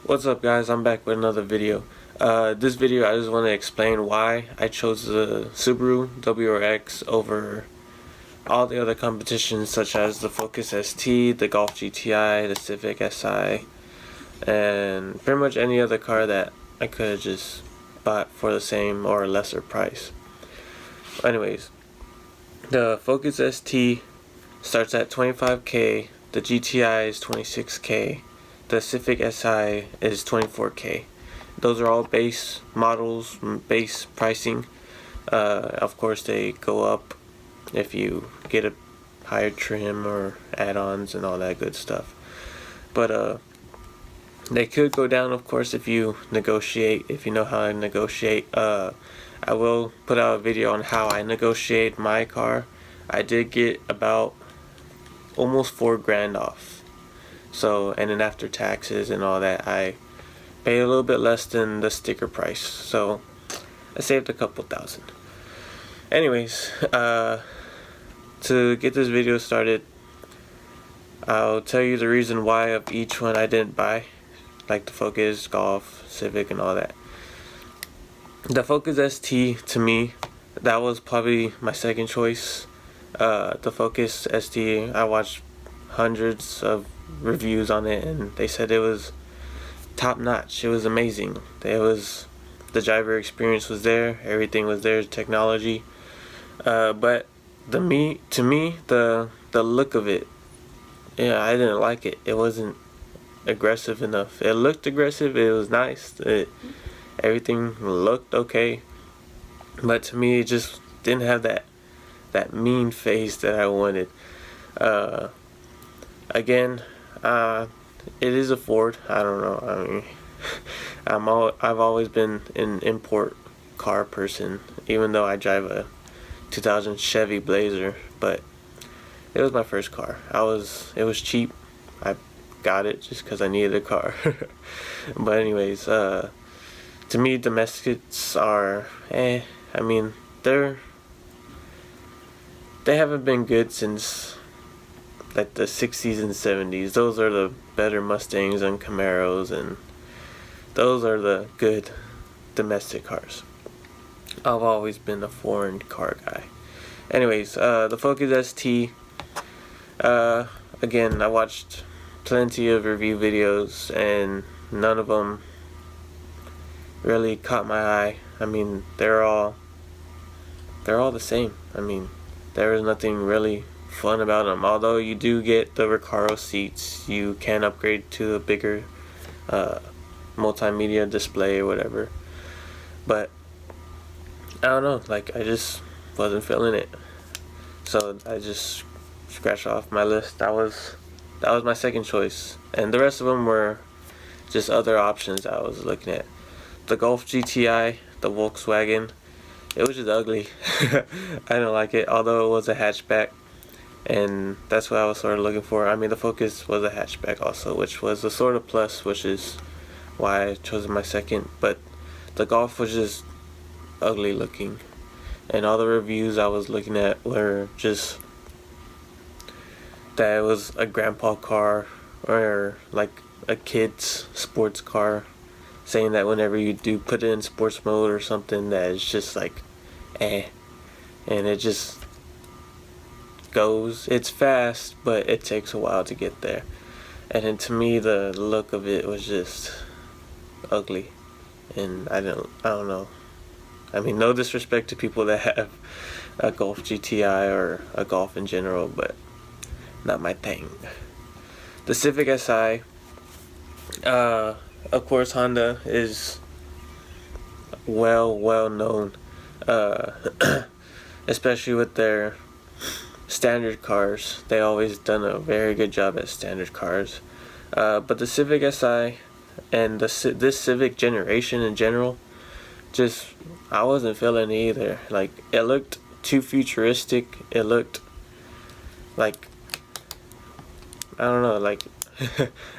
What's up, guys? I'm back with another video. This video I just want to explain why I chose the Subaru WRX over all the other competitions such as the Focus ST, the Golf GTI, the Civic Si, and pretty much any other car that I could have just bought for the same or lesser price. Anyways, the Focus ST starts at $25K, the GTI is $26K, the Civic Si is $24K. Those are all base models, base pricing. Of course, they go up if you get a higher trim or add-ons and all that good stuff. But they could go down, of course, if you negotiate, if you know how to negotiate. I will put out a video on how I negotiate my car. I did get about almost $4,000 off. So, and then after taxes and all that, I paid a little bit less than the sticker price. So I saved a couple thousand. Anyways, to get this video started, I'll tell you the reason why of each one I didn't buy, like the Focus, Golf, Civic, and all that. The Focus ST, to me, that was probably my second choice. The Focus ST, I watched hundreds of reviews on it and they said it was top notch. It was amazing. The driver experience was there, everything was there, technology. But to me, the look of it, yeah, I didn't like it. It wasn't aggressive enough. It looked aggressive. It was nice. Everything looked okay, but to me, it just didn't have that mean face that I wanted. Again, it is a Ford. I don't know. I mean, I've always been an import car person, even though I drive a 2000 Chevy Blazer. But it was my first car. It was cheap. I got it just because I needed a car. But anyways, to me, domestics are I mean, they haven't been good since like the 60s and 70s. Those are the better Mustangs and Camaros, and those are the good domestic cars. I've always been a foreign car guy. Anyways, the Focus ST, again, I watched plenty of review videos and none of them really caught my eye. I mean, they're all the same. I mean, there is nothing really fun about them. Although you do get the Recaro seats, you can upgrade to a bigger multimedia display or whatever. But I don't know, like, I just wasn't feeling it. So I just scratched off my list. That was my second choice, and the rest of them were just other options I was looking at. The Golf GTI, the Volkswagen, it was just ugly. I didn't like it, although it was a hatchback, and that's what I was sort of looking for. I mean, the Focus was a hatchback also, which was a sort of plus, which is why I chose my second. But the Golf was just ugly looking, and all the reviews I was looking at were just that it was a grandpa car or like a kid's sports car, saying that whenever you do put it in sports mode or something, that it's just like and it just goes. It's fast, but it takes a while to get there. And then to me, the look of it was just ugly, and I don't know. I mean, no disrespect to people that have a Golf GTI or a Golf in general, but not my thing. The Civic Si, of course, Honda is well known, especially with their standard cars. They always done a very good job at standard cars. But the Civic Si and this Civic generation in general, just I wasn't feeling it either. Like, it looked too futuristic. It looked like, I don't know, like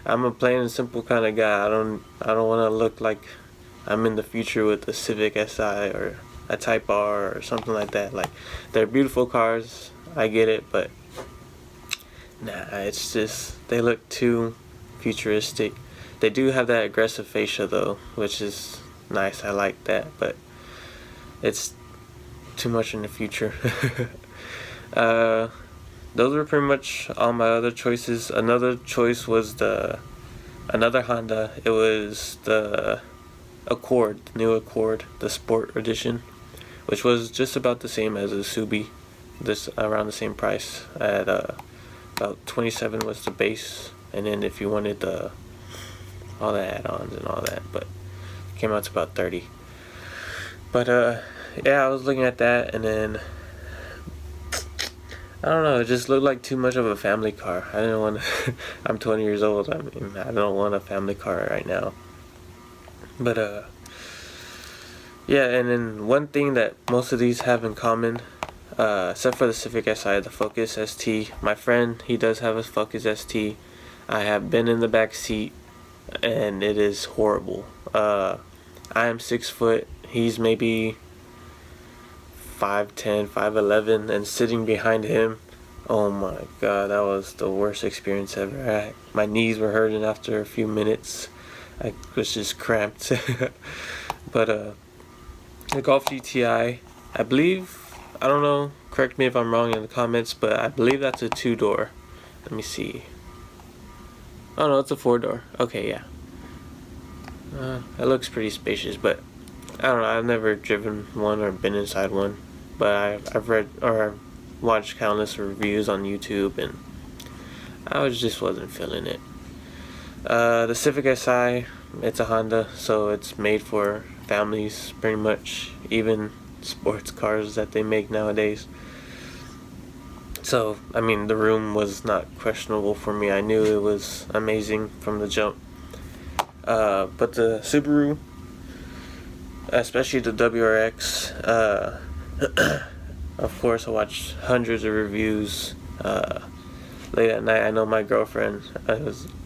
I'm a plain and simple kind of guy. I don't want to look like I'm in the future with the Civic Si or a Type R or something like that. Like, they're beautiful cars, I get it, but nah, it's just they look too futuristic. They do have that aggressive fascia though, which is nice. I like that, but it's too much in the future. Those were pretty much all my other choices. Another choice was another Honda. It was the Accord, the new Accord, the Sport Edition, which was just about the same as a Subi, this around the same price at about 27 was the base, and then if you wanted all the add-ons and all that, but it came out to about 30. But yeah, I was looking at that, and then I don't know, it just looked like too much of a family car. I didn't want to I'm 20 years old. I mean, I don't want a family car right now. But yeah, and then one thing that most of these have in common, except for the Civic Si, the Focus ST. My friend, he does have a Focus ST. I have been in the back seat, and it is horrible. I am 6 foot. He's maybe 5'10", 5'11", and sitting behind him, oh my god, that was the worst experience ever. My knees were hurting after a few minutes. I was just cramped. But the Golf GTI, I believe, I don't know, correct me if I'm wrong in the comments, but I believe that's a 2-door. Let me see. Oh no, it's a 4-door. Okay, yeah. It looks pretty spacious, but I don't know, I've never driven one or been inside one, but I've read or watched countless reviews on YouTube, and I just wasn't feeling it. The Civic Si, it's a Honda, so it's made for families pretty much, even sports cars that they make nowadays. So, I mean, the room was not questionable for me. I knew it was amazing from the jump. But the Subaru, especially the WRX, of course I watched hundreds of reviews late at night. I know my girlfriend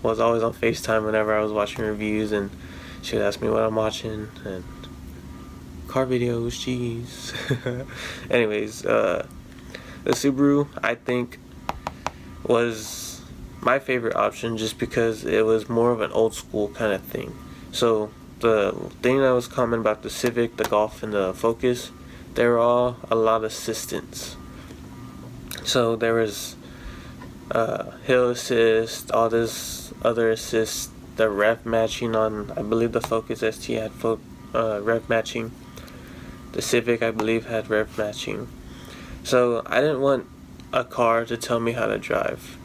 was always on FaceTime whenever I was watching reviews, and she would ask me what I'm watching, and car videos, jeez. Anyways, the Subaru, I think, was my favorite option just because it was more of an old school kind of thing. So the thing that was common about the Civic, the Golf, and the Focus, they were all a lot of assistance. So there was hill assist, all this other assist, the rev matching on, I believe the Focus ST had rev matching. The Civic, I believe, had rev matching. So I didn't want a car to tell me how to drive.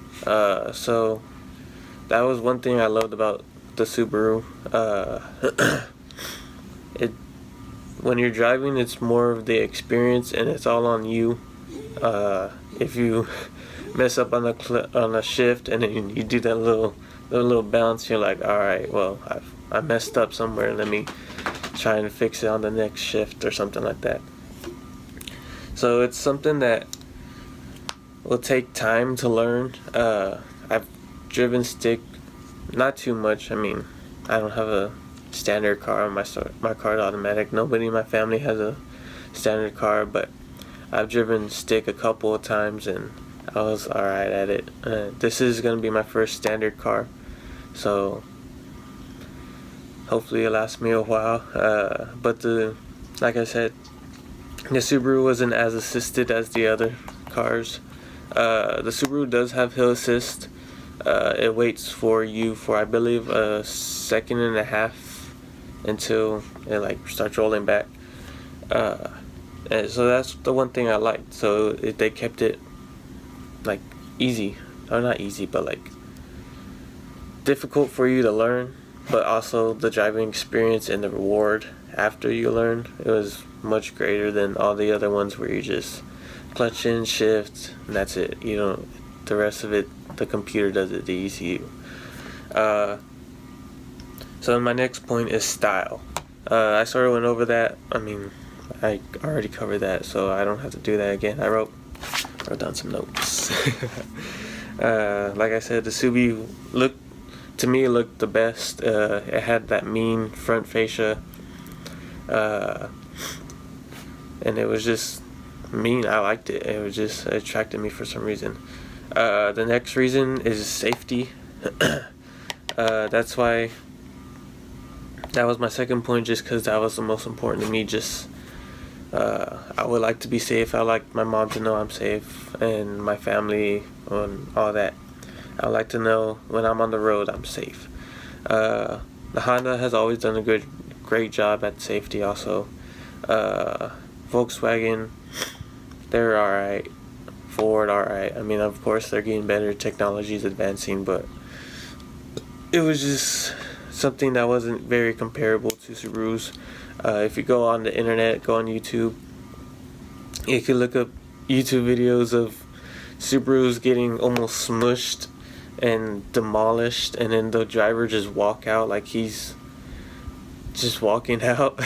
So that was one thing I loved about the Subaru. When you're driving, it's more of the experience, and it's all on you. If you mess up on a shift and then you do that little bounce, you're like, all right, well, I messed up somewhere. Let me try and fix it on the next shift or something like that. So it's something that will take time to learn. I've driven stick, not too much. I mean, I don't have a standard car. My car is automatic. Nobody in my family has a standard car, but I've driven stick a couple of times, and I was alright at it. This is going to be my first standard car, so hopefully it lasts me a while. But like I said, the Subaru wasn't as assisted as the other cars. The Subaru does have hill assist. It waits for you for, I believe, a second and a half until it like starts rolling back. And so that's the one thing I liked. So they kept it like easy, or not easy, but like difficult for you to learn, but also the driving experience and the reward after you learn, it was much greater than all the other ones where you just clutch in, shift, and that's it. You don't, the rest of it, the computer does it, the ECU. So my next point is style. I sort of went over that. I mean, I already covered that, so I don't have to do that again. I wrote down some notes. Like I said, the Subi looked the best. It had that mean front fascia, and it was just mean. I liked it. It attracted me for some reason. The next reason is safety. That's why that was my second point, just because that was the most important to me. Just I would like to be safe. I like my mom to know I'm safe, and my family and all that. I would like to know when I'm on the road I'm safe. The Honda has always done a great job at safety. Also, Volkswagen, they're alright. Ford, alright. I mean, of course, they're getting better. Technology is advancing, but it was just something that wasn't very comparable to Subarus. If you go on the internet, go on YouTube, you can look up YouTube videos of Subarus getting almost smushed and demolished, and then the driver just walk out like he's just walking out.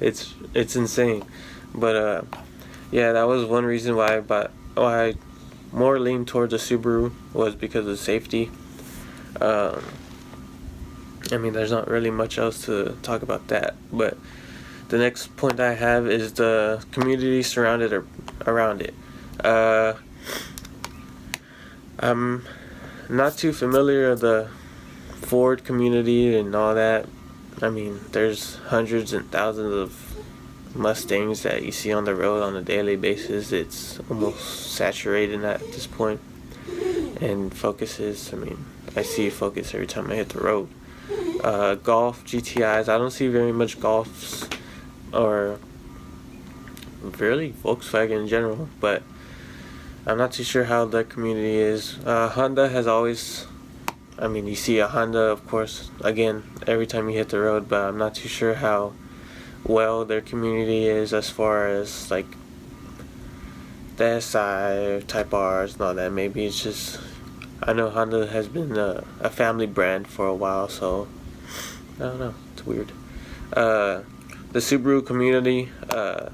it's insane. But yeah, that was one reason why I more leaned towards a Subaru, was because of safety. I mean, there's not really much else to talk about that. But the next point I have is the community surrounded around it. I'm not too familiar with the Ford community and all that. I mean, there's hundreds and thousands of Mustangs that you see on the road on a daily basis. It's almost saturated at this point. And Focuses, I mean, I see Focus every time I hit the road. Golf, GTIs, I don't see very much Golfs, or really Volkswagen in general, but I'm not too sure how the community is. Honda has always, I mean, you see a Honda, of course, again, every time you hit the road, but I'm not too sure how well their community is as far as like the SI, Type R's and all that. Maybe it's just, I know Honda has been a family brand for a while, so I don't know, it's weird. The Subaru community,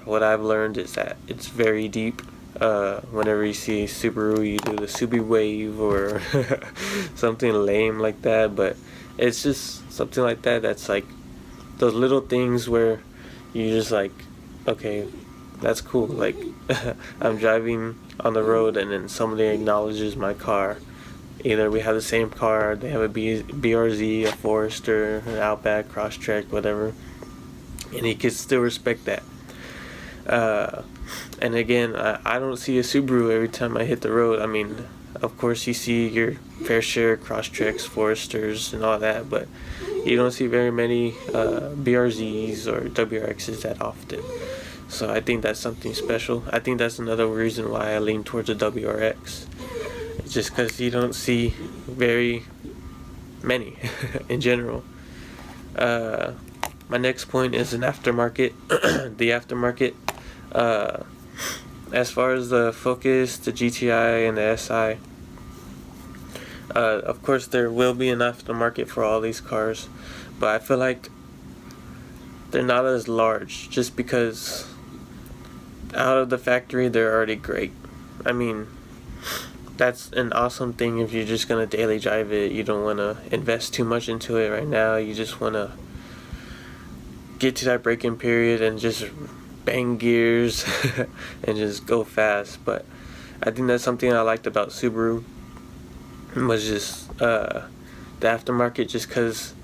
what I've learned is that it's very deep. Whenever you see Subaru, you do the Subi wave or something lame like that, but it's just something like that that's like those little things where you just like, okay, that's cool. Like, I'm driving on the road and then somebody acknowledges my car. Either we have the same car, they have a BRZ, a Forester, an Outback, Crosstrek, whatever, and you can still respect that. And again, I don't see a Subaru every time I hit the road. I mean, of course you see your fair share of Crosstreks, Foresters, and all that, but you don't see very many BRZs or WRXs that often. So I think that's something special. I think that's another reason why I lean towards a WRX. It's just because you don't see very many in general. My next point is an aftermarket. The aftermarket. As far as the Focus, the GTI, and the SI, of course there will be an aftermarket for all these cars, but I feel like they're not as large just because out of the factory they're already great. I mean, that's an awesome thing if you're just gonna daily drive it. You don't want to invest too much into it right now. You just want to get to that braking period and just bang gears and just go fast. But I think that's something I liked about Subaru, was just the aftermarket, just because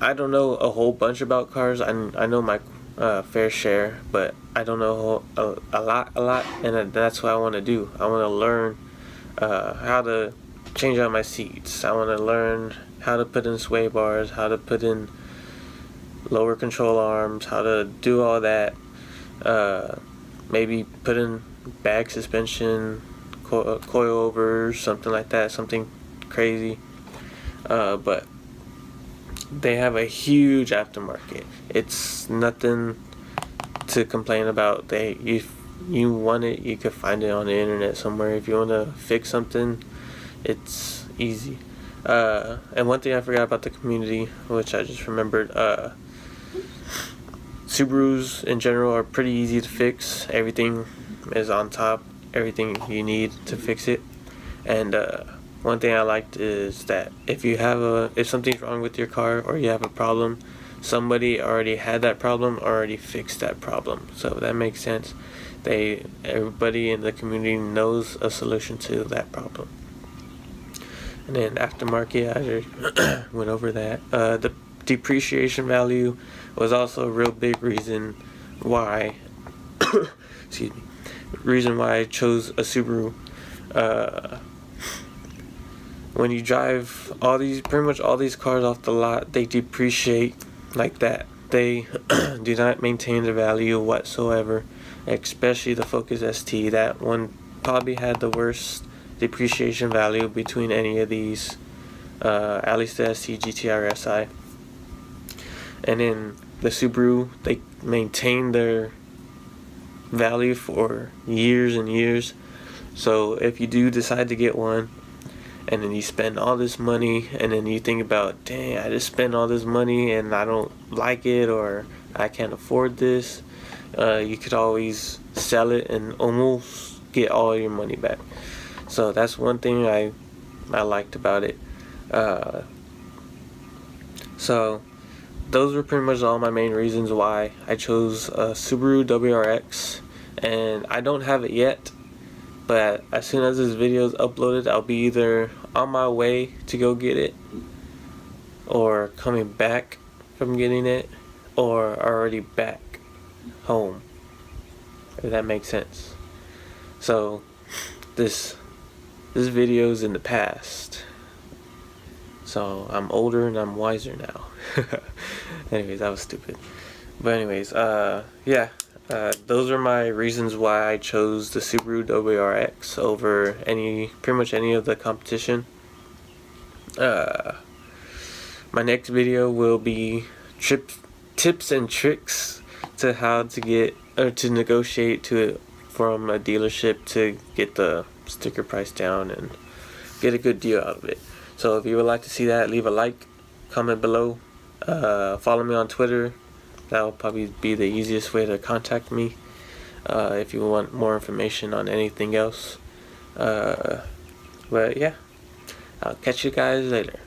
I don't know a whole bunch about cars. I know my fair share, but I don't know a lot, and that's what I want to do. I want to learn how to change out my seats. I want to learn how to put in sway bars, how to put in lower control arms, how to do all that. Maybe put in bag suspension, coilovers, something like that, something crazy. But they have a huge aftermarket. It's nothing to complain about. If you want it, you could find it on the internet somewhere. If you want to fix something, it's easy. And one thing I forgot about the community, which I just remembered, Subarus in general are pretty easy to fix. Everything is on top, everything you need to fix it. And one thing I liked is that if something's wrong with your car or you have a problem, somebody already had that problem, already fixed that problem. So that makes sense. Everybody in the community knows a solution to that problem. And then aftermarket, I already went over that. The depreciation value was also a real big reason why excuse me, reason why I chose a Subaru. When you drive pretty much all these cars off the lot, they depreciate like that. They do not maintain the value whatsoever, especially the Focus ST. That one probably had the worst depreciation value between any of these, at least the ST, GTR, SI. And then the Subaru, they maintain their value for years and years. So if you do decide to get one, and then you spend all this money, and then you think about, dang, I just spent all this money and I don't like it, or I can't afford this, you could always sell it and almost get all your money back. So that's one thing I liked about it. So those were pretty much all my main reasons why I chose a Subaru WRX, and I don't have it yet. But as soon as this video is uploaded, I'll be either on my way to go get it, or coming back from getting it, or already back home, if that makes sense. So this video's in the past, so I'm older and I'm wiser now. Anyways, that was stupid. But anyways, yeah. Those are my reasons why I chose the Subaru WRX over pretty much any of the competition. My next video will be tips and tricks to how to get or to negotiate from a dealership to get the sticker price down and get a good deal out of it. So if you would like to see that, leave a like, comment below, follow me on Twitter. That will probably be the easiest way to contact me if you want more information on anything else. But yeah, I'll catch you guys later.